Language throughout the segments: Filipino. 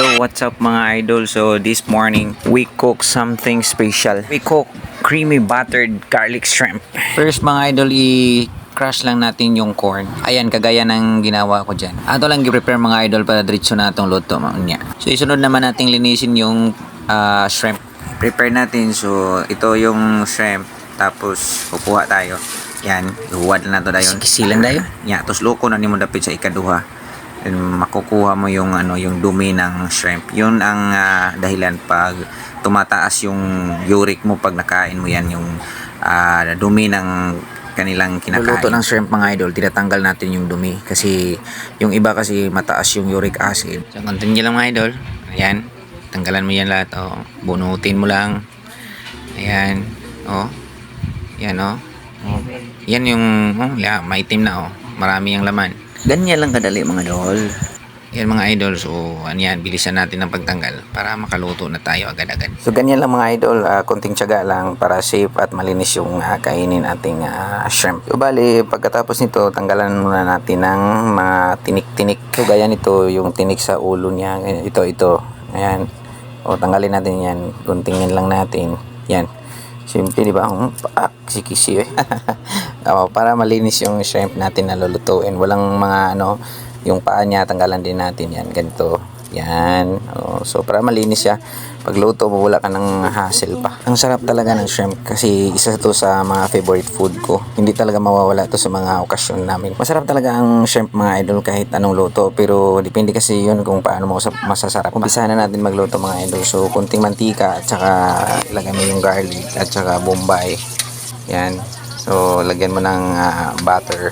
Hello, what's up mga idol? So this morning, we cook something special. We cook creamy buttered garlic shrimp. First mga idol, i-crush lang natin yung corn. Ayan, kagaya ng ginawa ko dyan. Ato lang i-prepare mga idol para diretso na itong luto. So isunod naman natin linisin yung shrimp. Prepare natin. So ito yung shrimp. Tapos kukuha tayo. Yan, ihuwad na to dayon. Kisilan dayon. Ya, tapos loko na nimo dapit sa ikaduha. And makukuha mo yung yung dumi ng shrimp. Yun ang dahilan pag tumataas yung uric mo pag nakain mo yan, yung dumi ng kanilang kinakain. Luto ng shrimp mga idol, tinatanggal natin yung dumi kasi yung iba kasi mataas yung uric acid. So continue lang mga idol. Ayan, tanggalan mo yan lahat. Oh, bunutin mo lang. Ayan, oh. Yan oh. Oh. Yan yung maitim na oh. Marami yung laman. Ganyan lang kadali mga idol. Yan mga idol. So, yan, bilisan natin ang pagtanggal para makaluto na tayo agad-agad. So, ganyan lang mga idol. Konting tiyaga lang para safe at malinis yung kainin ating shrimp. So, bali, pagkatapos nito, tanggalan muna natin ng mga tinik-tinik. So, gaya nito, yung tinik sa ulo niya. Ito. Ayan. O, tanggalin natin yan. Guntingin lang natin. Yan. Simple, di ba? Kisi-kisi eh. Para malinis yung shrimp natin na lulutuin. Walang mga yung paa niya, tanggalan din natin yan. Ganito. Yan. So, para malinis siya. Pagluto mo, wala ka ng hassle pa. Ang sarap talaga ng shrimp kasi isa to sa mga favorite food ko. Hindi talaga mawawala to sa mga okasyon namin. Masarap talaga ang shrimp mga idol kahit anong luto. Pero depende kasi yun kung paano mo masasarap. Umpisa na natin magluto mga idol. So, kunting mantika at saka ilagay mo yung garlic at saka bombay. Yan. So, lagyan mo ng butter.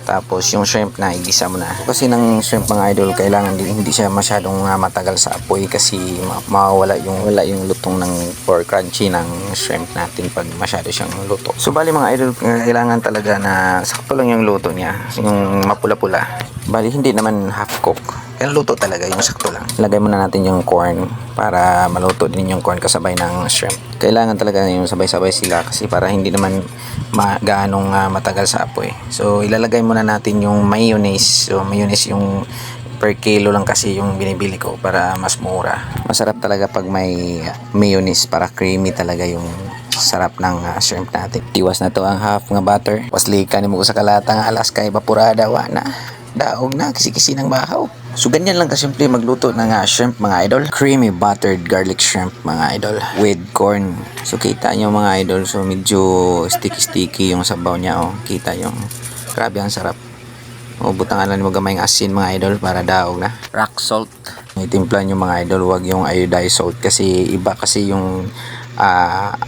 Tapos yung shrimp na igisa mo na. Kasi ng shrimp mga idol, kailangan hindi siya masyadong matagal sa apoy kasi mawawala yung lutong ng or crunchy ng shrimp natin pag masyado siyang luto. So bali mga idol, kailangan talaga na sakto lang yung luto niya, yung mapula-pula. Bali hindi naman half cook. Kaya luto talaga, yung sakto lang. Lagay muna natin yung corn para maluto din yung corn kasabay ng shrimp. Kailangan talaga yung sabay-sabay sila kasi para hindi naman gaanong matagal sa apoy. So ilalagay muna natin yung mayonnaise. So mayonnaise yung per kilo lang kasi yung binibili ko para mas mura. Masarap talaga pag may mayonnaise para creamy talaga yung sarap ng shrimp natin. Iwas na to ang half nga butter. Waslika ni mo sa kalatang alas kay bapurada wa na. Daog na kisi-kisi ng bahaw. So ganyan lang kasimple magluto ng shrimp mga idol. Creamy buttered garlic shrimp mga idol with corn. So kita nyo mga idol, so medyo sticky yung sabaw niya oh. Kita yung grabe ang sarap. Butangan lang mo gamay ng asin mga idol para daog na. Rock salt. Itimpla nyo mga idol, wag yung iodized salt kasi iba kasi yung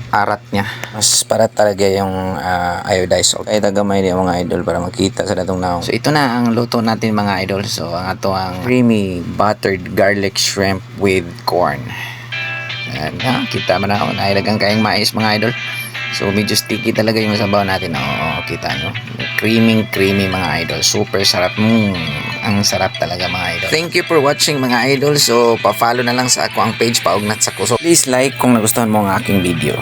arat niya. Mas parat talaga yung iodized salt. Kaya tagamay niya mga idol para makita sa datong naong. So ito na ang luto natin mga idol. So ang ato ang creamy buttered garlic shrimp with corn. Ayan, kita mo na ay dagang kayang mais mga idol. So medyo sticky talaga yung sabaw natin. Kita nyo. Creamy mga idol. Super sarap. Ang sarap talaga mga idol. Thank you for watching mga idol. So pa-follow na lang sa ako ang page Paugnat sa Kuso. Please like kung nagustuhan mo ang aking video.